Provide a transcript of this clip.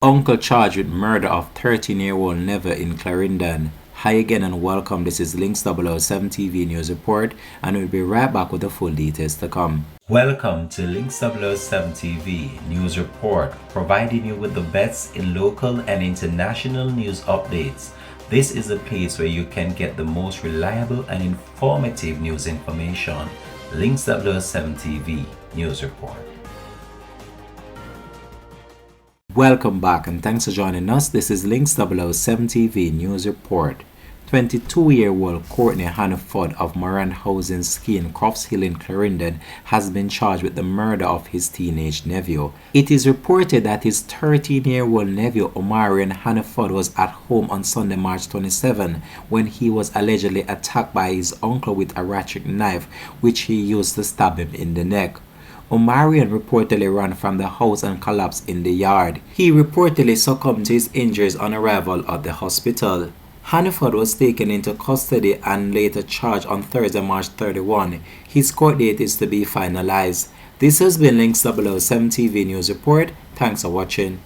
Uncle charged with murder of 13-year-old nephew in Clarendon. Hi again and welcome. This is Links 007 TV News Report, and we'll be right back with the full details to come. Welcome to Links 007 TV News Report, providing you with the best in local and international news updates. This is a place where you can get the most reliable and informative news information. Links 007 TV News Report. Welcome back and thanks for joining us. This is Links 007 TV News Report. 22-year-old Courtney Hannaford of Moran Housing Scheme, Crofts Hill in Clarendon, has been charged with the murder of his teenage nephew. It is reported that his 13-year-old nephew Omarion Hannaford was at home on Sunday, March 27, when he was allegedly attacked by his uncle with a ratchet knife, which he used to stab him in the neck. Omarion reportedly ran from the house and collapsed in the yard. He reportedly succumbed to his injuries on arrival at the hospital. Hannaford was taken into custody and later charged on Thursday, March 31. His court date is to be finalized. This has been Links 007 TV News Report. Thanks for watching.